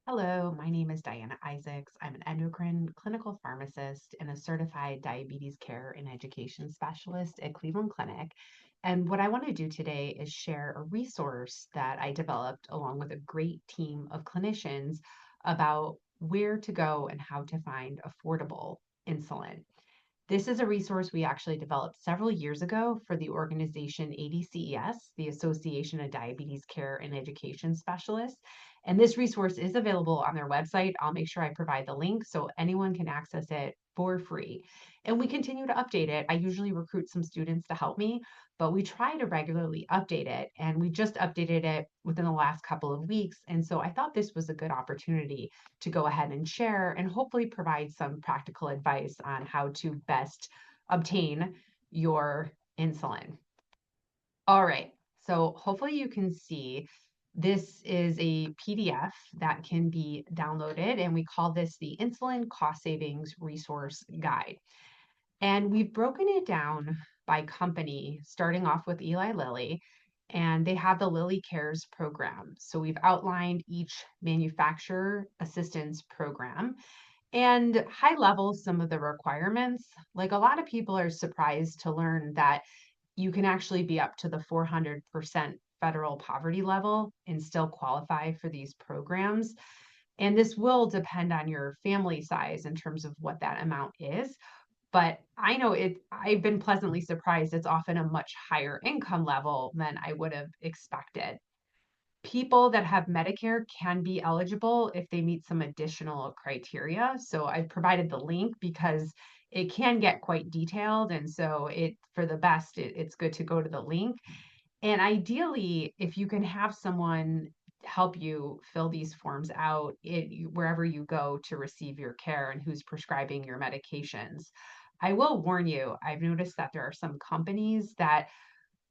Hello, my name is Diana Isaacs. I'm an endocrine clinical pharmacist and a certified diabetes care and education specialist at Cleveland Clinic. And what I want to do today is share a resource that I developed along with a great team of clinicians about where to go and how to find affordable insulin. This is a resource we actually developed several years ago for the organization ADCES, the Association of Diabetes Care and Education Specialists. And this resource is available on their website. I'll make sure I provide the link so anyone can access it for free. And we continue to update it. I usually recruit some students to help me, but we try to regularly update it. And we just updated it within the last couple of weeks. And so I thought this was a good opportunity to go ahead and share and hopefully provide some practical advice on how to best obtain your insulin. All right, so hopefully you can see this is a PDF that can be downloaded, and we call this the Insulin Cost Savings Resource Guide. And we've broken it down by company, starting off with Eli Lilly, and they have the Lilly Cares program. So we've outlined each manufacturer assistance program and high level some of the requirements. Like a lot of people are surprised to learn that you can actually be up to the 400% federal poverty level and still qualify for these programs. And this will depend on your family size in terms of what that amount is. But I know I've been pleasantly surprised it's often a much higher income level than I would have expected. People that have Medicare can be eligible if they meet some additional criteria. So I provided the link because it can get quite detailed. And so for the best, it's good to go to the link. And ideally, if you can have someone help you fill these forms out wherever you go to receive your care and who's prescribing your medications. I will warn you, I've noticed that there are some companies that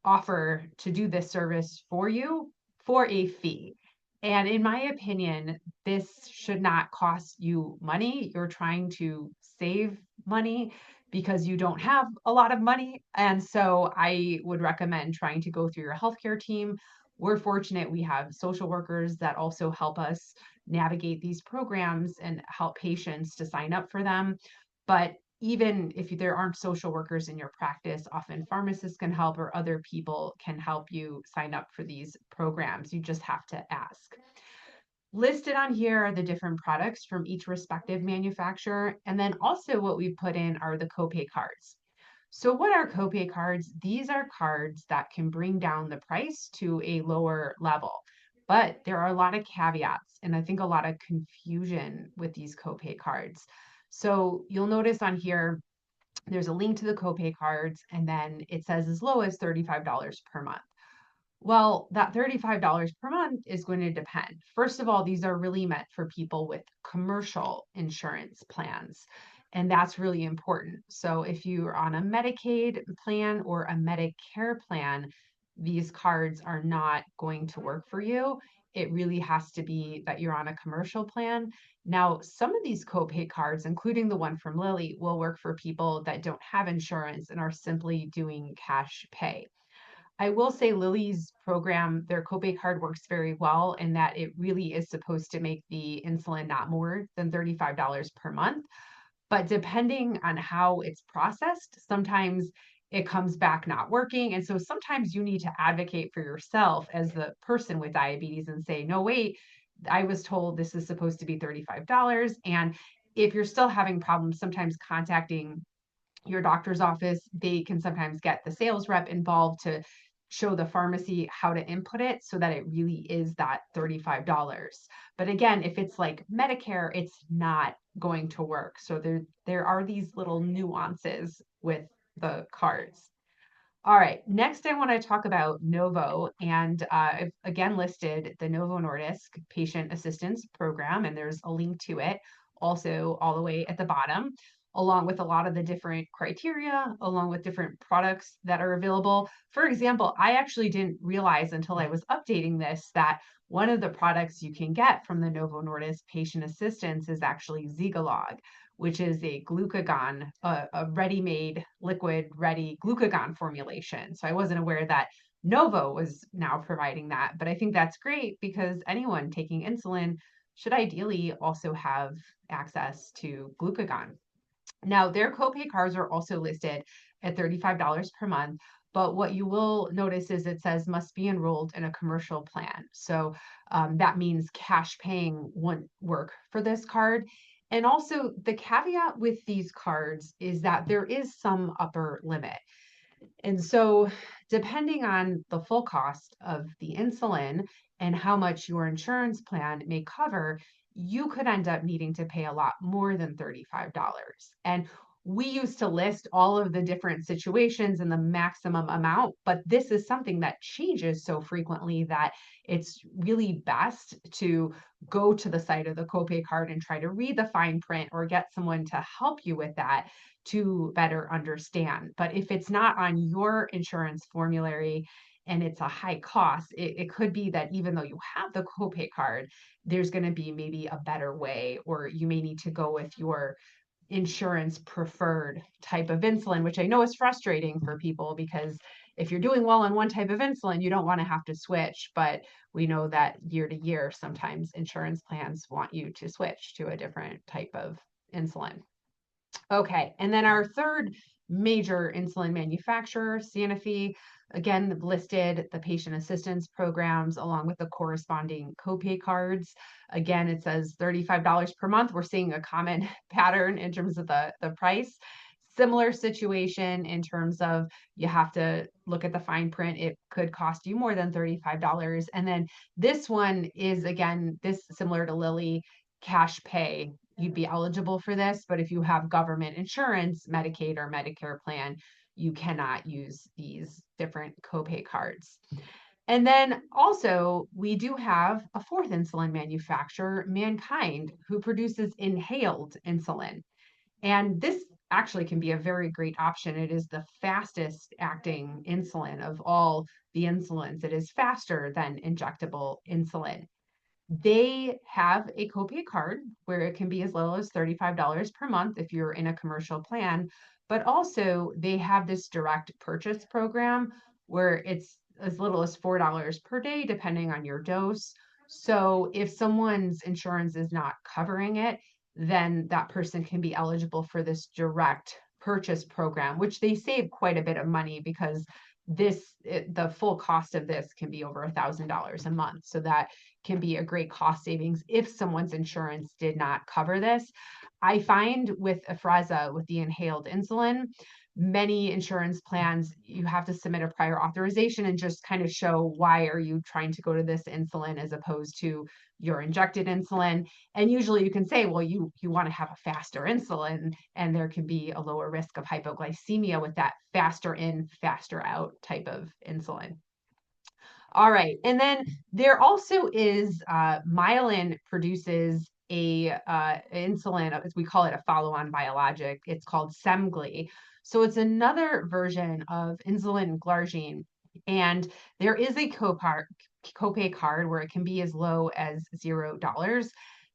offer to do this service for you for a fee. And in my opinion, this should not cost you money. You're trying to save money because you don't have a lot of money. And so I would recommend trying to go through your healthcare team. We're fortunate we have social workers that also help us navigate these programs and help patients to sign up for them. But even if there aren't social workers in your practice, often pharmacists can help or other people can help you sign up for these programs. You just have to ask. Listed on here are the different products from each respective manufacturer. And then also what we put in are the copay cards. So, what are copay cards? These are cards that can bring down the price to a lower level. But there are a lot of caveats and I think a lot of confusion with these copay cards. So, you'll notice on here, there's a link to the copay cards, and then it says as low as $35 per month. Well, that $35 per month is going to depend. First of all, these are really meant for people with commercial insurance plans, and that's really important. So if you're on a Medicaid plan or a Medicare plan, these cards are not going to work for you. It really has to be that you're on a commercial plan. Now, some of these copay cards, including the one from Lilly, will work for people that don't have insurance and are simply doing cash pay. I will say Lilly's program, their copay card works very well in that it really is supposed to make the insulin not more than $35 per month. But depending on how it's processed, sometimes it comes back not working. And so sometimes you need to advocate for yourself as the person with diabetes and say, no, wait, I was told this is supposed to be $35. And if you're still having problems, sometimes contacting your doctor's office, they can sometimes get the sales rep involved to show the pharmacy how to input it so that it really is that $35. But again, if it's like Medicare, it's not going to work. So there are these little nuances with the cards. All right, next I want to talk about Novo, and I've again listed the Novo Nordisk Patient Assistance Program, and there's a link to it also all the way at the bottom, along with a lot of the different criteria, along with different products that are available. For example, I actually didn't realize until I was updating this that one of the products you can get from the Novo Nordisk Patient Assistance is actually Zegalogue, which is a glucagon, a ready-made liquid ready glucagon formulation. So I wasn't aware that Novo was now providing that, but I think that's great because anyone taking insulin should ideally also have access to glucagon. Now, their copay cards are also listed at $35 per month, but what you will notice is it says must be enrolled in a commercial plan. So that means cash paying won't work for this card. And also, the caveat with these cards is that there is some upper limit. And so, depending on the full cost of the insulin and how much your insurance plan may cover, you could end up needing to pay a lot more than $35. And we used to list all of the different situations and the maximum amount, but this is something that changes so frequently that it's really best to go to the site of the copay card and try to read the fine print or get someone to help you with that to better understand. But if it's not on your insurance formulary and it's a high cost, it could be that even though you have the copay card, there's going to be maybe a better way, or you may need to go with your insurance preferred type of insulin, which I know is frustrating for people because if you're doing well on one type of insulin, you don't want to have to switch. But we know that year to year, sometimes insurance plans want you to switch to a different type of insulin. Okay, and then our third major insulin manufacturer, Sanofi, again listed the patient assistance programs along with the corresponding copay cards. Again, it says $35 per month. We're seeing a common pattern in terms of the price. Similar situation in terms of you have to look at the fine print. It could cost you more than $35. And then this one is, again, this similar to Lilly, cash pay. You'd be eligible for this, but if you have government insurance, Medicaid or Medicare plan, you cannot use these different copay cards. And then also, we do have a fourth insulin manufacturer, Mankind, who produces inhaled insulin. And this actually can be a very great option. It is the fastest acting insulin of all the insulins. It is faster than injectable insulin. They have a copay card where it can be as little as $35 per month if you're in a commercial plan, but also they have this direct purchase program where it's as little as $4 per day, depending on your dose. So if someone's insurance is not covering it, then that person can be eligible for this direct purchase program, which they save quite a bit of money because the full cost of this can be over $1,000 a month. So that can be a great cost savings if someone's insurance did not cover this. I find with Afrezza, with the inhaled insulin, many insurance plans, you have to submit a prior authorization and just kind of show why are you trying to go to this insulin as opposed to your injected insulin. And usually you can say, well, you want to have a faster insulin, and there can be a lower risk of hypoglycemia with that faster in, faster out type of insulin. All right. And then there also is Myelin produces a insulin, as we call it, a follow-on biologic. It's called Semglee. So it's another version of insulin glargine. And there is a copay card where it can be as low as $0.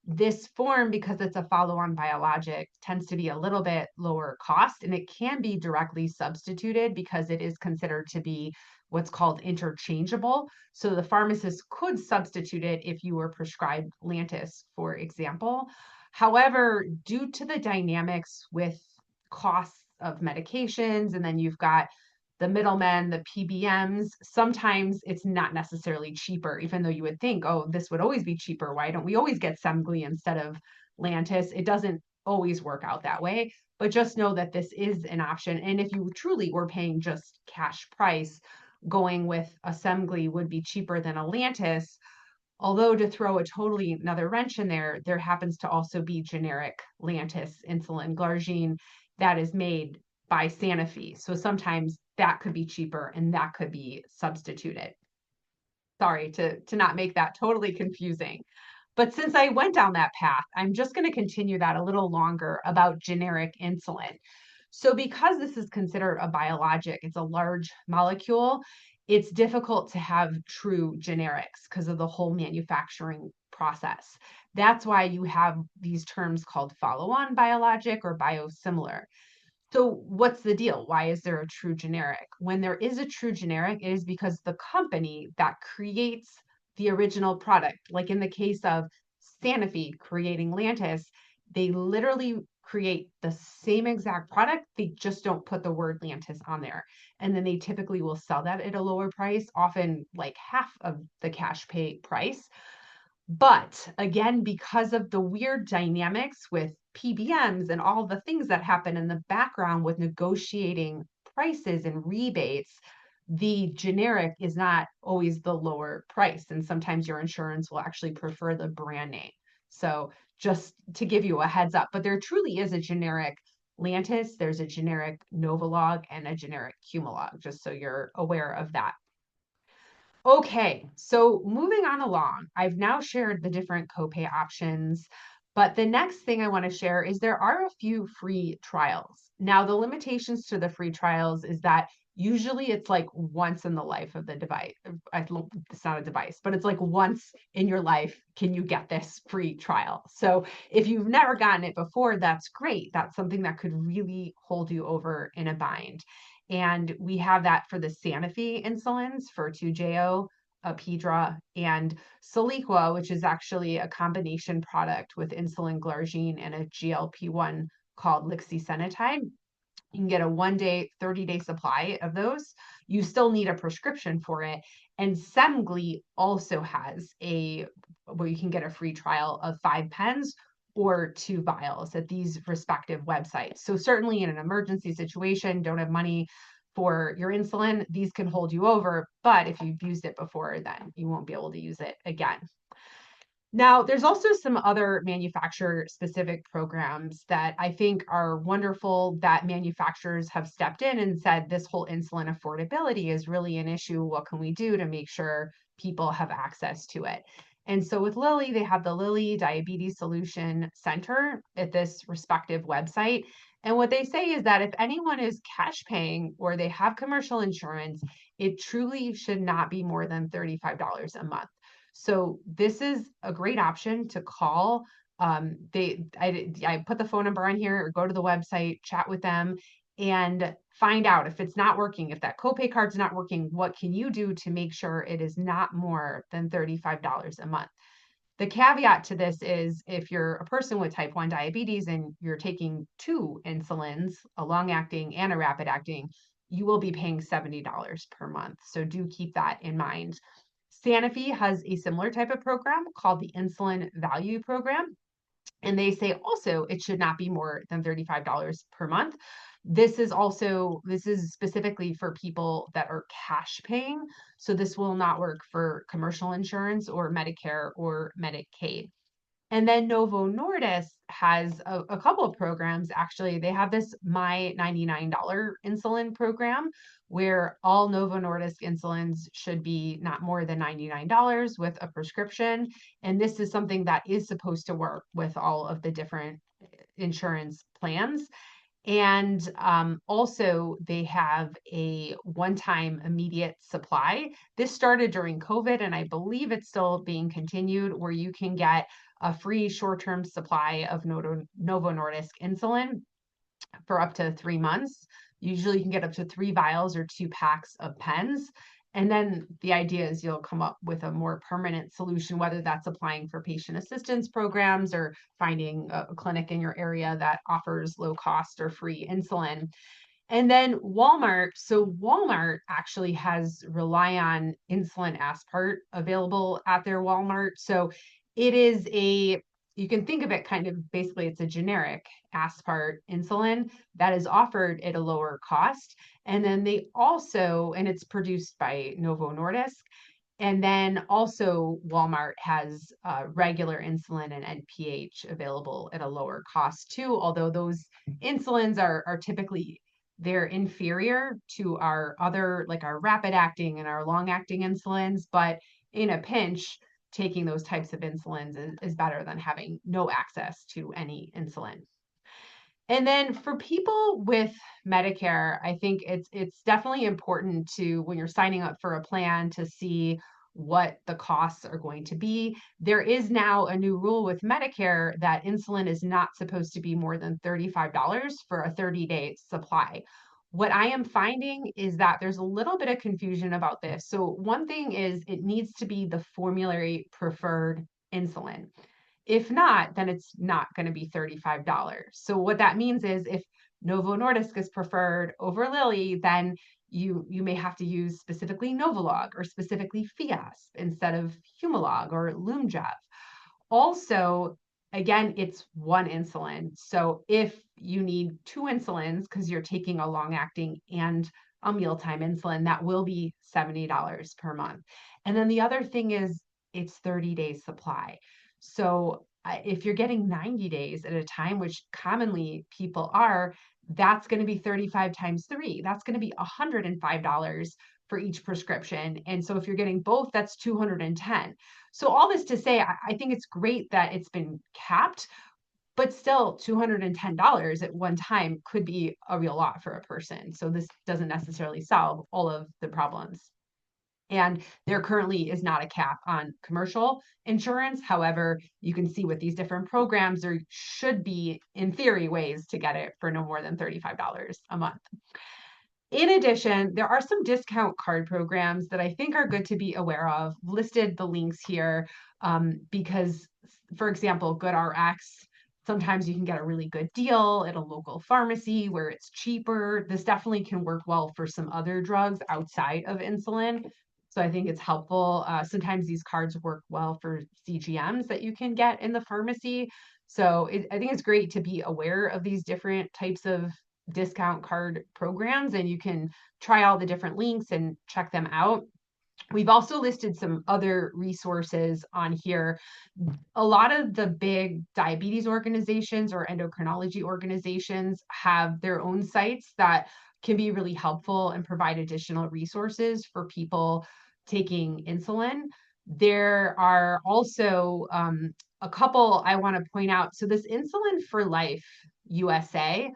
This form, because it's a follow-on biologic, tends to be a little bit lower cost, and it can be directly substituted because it is considered to be what's called interchangeable. So the pharmacist could substitute it if you were prescribed Lantus, for example. However, due to the dynamics with costs of medications, and then you've got the middlemen, the PBMs, sometimes it's not necessarily cheaper, even though you would think, oh, this would always be cheaper. Why don't we always get Semglee instead of Lantus? It doesn't always work out that way, but just know that this is an option. And if you truly were paying just cash price, going with a Semglee would be cheaper than a Lantus. Although to throw a totally another wrench in there, there happens to also be generic Lantus insulin glargine that is made by Sanofi. So sometimes that could be cheaper and that could be substituted. Sorry to not make that totally confusing. But since I went down that path, I'm just going to continue that a little longer about generic insulin. So because this is considered a biologic, it's a large molecule, it's difficult to have true generics because of the whole manufacturing process. That's why you have these terms called follow-on biologic or biosimilar. So what's the deal? Why is there a true generic? When there is a true generic, it is because the company that creates the original product, like in the case of Sanofi creating Lantus, they literally create the same exact product. They just don't put the word Lantus on there. And then they typically will sell that at a lower price, often like half of the cash pay price. But again, because of the weird dynamics with PBMs and all the things that happen in the background with negotiating prices and rebates, the generic is not always the lower price. And sometimes your insurance will actually prefer the brand name. So just to give you a heads up, but there truly is a generic Lantus, there's a generic Novolog, and a generic Humalog, just so you're aware of that. Okay, so moving on along, I've now shared the different copay options, but the next thing I want to share is there are a few free trials. Now, the limitations to the free trials is that usually it's like once in the life of the device. It's not a device, but it's like once in your life can you get this free trial. So if you've never gotten it before, that's great. That's something that could really hold you over in a bind. And we have that for the Sanofi insulins for 2JO, Apidra, and Soliqua, which is actually a combination product with insulin glargine and a GLP-1 called lixisenatide. You can get a 1-day, 30-day supply of those. You still need a prescription for it. And Semglee also has where you can get a free trial of 5 pens or 2 vials at these respective websites. So certainly in an emergency situation, don't have money for your insulin, these can hold you over. But if you've used it before, then you won't be able to use it again. Now, there's also some other manufacturer specific programs that I think are wonderful that manufacturers have stepped in and said this whole insulin affordability is really an issue. What can we do to make sure people have access to it? And so with Lilly, they have the Lilly Diabetes Solution Center at this respective website. And what they say is that if anyone is cash paying or they have commercial insurance, it truly should not be more than $35 a month. So this is a great option to call. I put the phone number on here or go to the website, chat with them, and find out if it's not working, if that copay card's not working, what can you do to make sure it is not more than $35 a month? The caveat to this is if you're a person with type 1 diabetes and you're taking 2 insulins, a long acting and a rapid acting, you will be paying $70 per month. So do keep that in mind. Sanofi has a similar type of program called the Insulin Value Program. And they say also it should not be more than $35 per month. This is specifically for people that are cash paying. So this will not work for commercial insurance or Medicare or Medicaid. And then Novo Nordisk has a couple of programs. Actually, they have this My $99 insulin program where all Novo Nordisk insulins should be not more than $99 with a prescription. And this is something that is supposed to work with all of the different insurance plans. And also, they have a one-time immediate supply. This started during COVID, and I believe it's still being continued, where you can get a free short-term supply of Novo Nordisk insulin for up to 3 months. Usually, you can get up to 3 vials or 2 packs of pens. And then the idea is you'll come up with a more permanent solution, whether that's applying for patient assistance programs or finding a clinic in your area that offers low cost or free insulin. And then Walmart. So Walmart actually has Relion insulin aspart available at their Walmart. So it is you can think of it kind of basically it's a generic aspart insulin that is offered at a lower cost. And then and it's produced by Novo Nordisk. And then also Walmart has regular insulin and NPH available at a lower cost too, although those insulins are typically they're inferior to our other, like our rapid acting and our long acting insulins, but in a pinch, taking those types of insulins is better than having no access to any insulin. And then for people with Medicare, I think it's definitely important to, when you're signing up for a plan, to see what the costs are going to be. There is now a new rule with Medicare that insulin is not supposed to be more than $35 for a 30-day supply. What I am finding is that there's a little bit of confusion about this. So one thing is it needs to be the formulary preferred insulin. If not, then it's not going to be $35. So what that means is if Novo Nordisk is preferred over Lilly, then you may have to use specifically Novolog or specifically Fiasp instead of Humalog or Lyumjev. Also, again, it's one insulin. So if you need two insulins because you're taking a long acting and a mealtime insulin, that will be $70 per month. And then the other thing is it's 30 days supply. So if you're getting 90 days at a time, which commonly people are, that's going to be 35 times three. That's going to be $105 for each prescription. And so if you're getting both, that's 210. So all this to say, I think it's great that it's been capped, but still $210 at one time could be a real lot for a person. So this doesn't necessarily solve all of the problems. And there currently is not a cap on commercial insurance. However, you can see with these different programs, there should be, in theory, ways to get it for no more than $35 a month. In addition, there are some discount card programs that I think are good to be aware of. Listed the links here because, for example, GoodRx, sometimes you can get a really good deal at a local pharmacy where it's cheaper. This definitely can work well for some other drugs outside of insulin. So I think it's helpful. Sometimes these cards work well for CGMs that you can get in the pharmacy. So I think it's great to be aware of these different types of discount card programs, and you can try all the different links and check them out. We've also listed some other resources on here. A lot of the big diabetes organizations or endocrinology organizations have their own sites that can be really helpful and provide additional resources for people taking insulin. There are also a couple I want to point out. So this Insulin for Life USA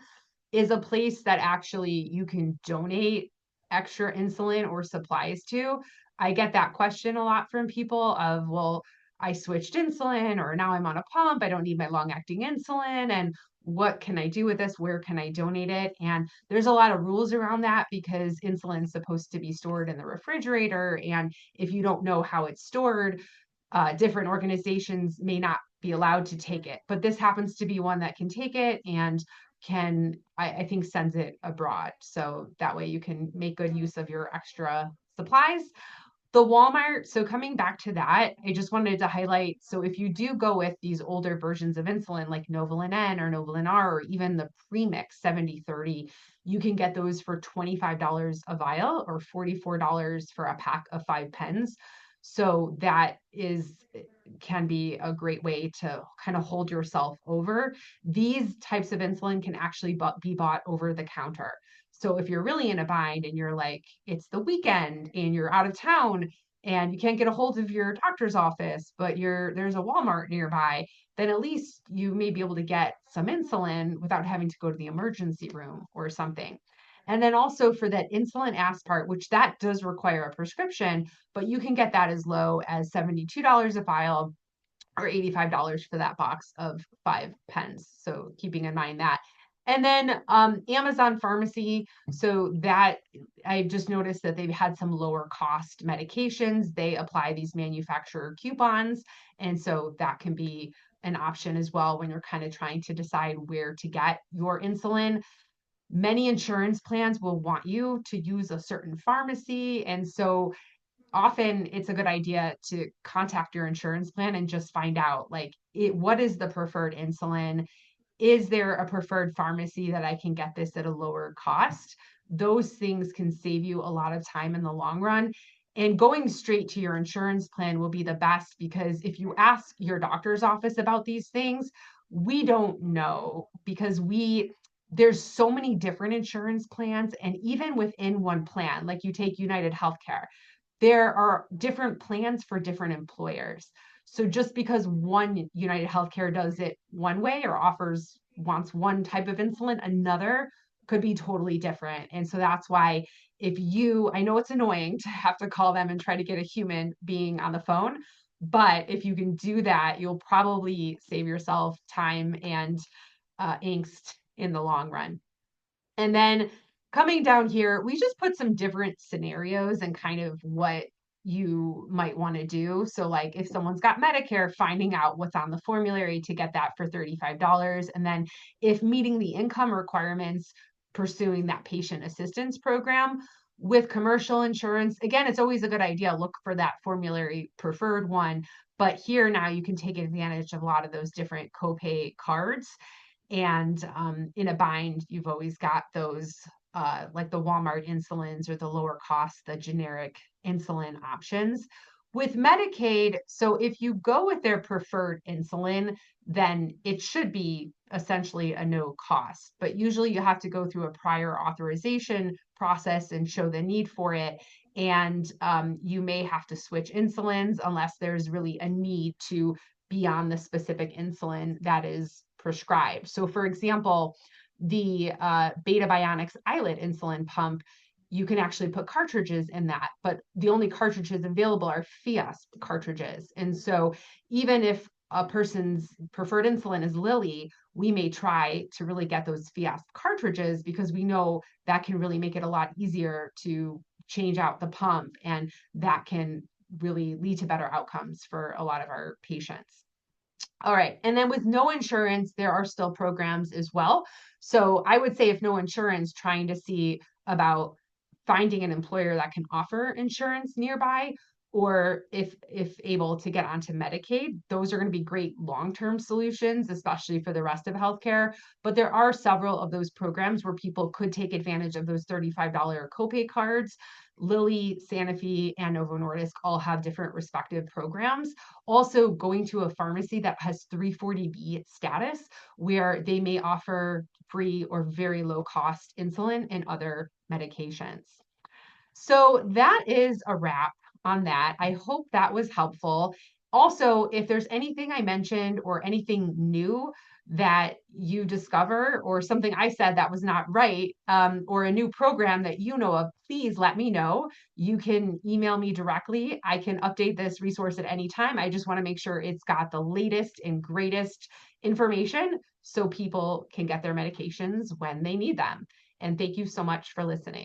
is a place that actually you can donate extra insulin or supplies to. I get that question a lot from people of, well, I switched insulin or now I'm on a pump. I don't need my long acting insulin. And what can I do with this? Where can I donate it? And there's a lot of rules around that because insulin is supposed to be stored in the refrigerator. And if you don't know how it's stored, different organizations may not be allowed to take it. But this happens to be one that can take it and I think sends it abroad. So that way you can make good use of your extra supplies. The Walmart, so coming back to that, I just wanted to highlight, so if you do go with these older versions of insulin like Novolin N or Novolin R or even the premix 70/30, you can get those for $25 a vial or $44 for a pack of 5 pens. So that can be a great way to kind of hold yourself over. These types of insulin can actually be bought over the counter. So if you're really in a bind and you're like, it's the weekend and you're out of town and you can't get a hold of your doctor's office, but there's a Walmart nearby, then at least you may be able to get some insulin without having to go to the emergency room or something. And then also for that insulin aspart, which that does require a prescription, but you can get that as low as $72 a vial or $85 for that box of 5 pens. So keeping in mind that. And then Amazon Pharmacy. So that I just noticed that they've had some lower cost medications. They apply these manufacturer coupons. And so that can be an option as well when you're kind of trying to decide where to get your insulin. Many insurance plans will want you to use a certain pharmacy. And so often it's a good idea to contact your insurance plan and just find out what is the preferred insulin? Is there a preferred pharmacy that I can get this at a lower cost? Those things can save you a lot of time in the long run. And going straight to your insurance plan will be the best because if you ask your doctor's office about these things, we don't know because there's so many different insurance plans. And even within one plan, like you take United Healthcare, there are different plans for different employers. So just because one United Healthcare does it one way or wants one type of insulin, another could be totally different. And so that's why I know it's annoying to have to call them and try to get a human being on the phone, but if you can do that, you'll probably save yourself time and angst in the long run. And then coming down here, we just put some different scenarios and kind of what you might want to do. So like if someone's got Medicare, finding out what's on the formulary to get that for $35. And then if meeting the income requirements, pursuing that patient assistance program. With commercial insurance, again, it's always a good idea, look for that formulary preferred one. But here now you can take advantage of a lot of those different copay cards. And in a bind, you've always got those like the Walmart insulins or the lower cost, the generic insulin options. With Medicaid, so if you go with their preferred insulin, then it should be essentially a no cost. But usually you have to go through a prior authorization process and show the need for it. And you may have to switch insulins unless there's really a need to be on the specific insulin that is prescribed. So, for example, the Beta Bionics iLet insulin pump, you can actually put cartridges in that, but the only cartridges available are Fiasp cartridges. And so, even if a person's preferred insulin is Lilly, we may try to really get those Fiasp cartridges because we know that can really make it a lot easier to change out the pump, and that can really lead to better outcomes for a lot of our patients. All right. And then with no insurance, there are still programs as well. So I would say if no insurance, trying to see about finding an employer that can offer insurance nearby, or if able to get onto Medicaid, those are going to be great long-term solutions, especially for the rest of healthcare. But there are several of those programs where people could take advantage of those $35 copay cards. Lilly, Sanofi, and Novo Nordisk all have different respective programs. Also, going to a pharmacy that has 340B status, where they may offer free or very low cost insulin and other medications. So that is a wrap on that. I hope that was helpful. Also, if there's anything I mentioned or anything new that you discover or something I said that was not right, or a new program that you know of, please let me know. You can email me directly. I can update this resource at any time. I just want to make sure it's got the latest and greatest information so people can get their medications when they need them. And thank you so much for listening.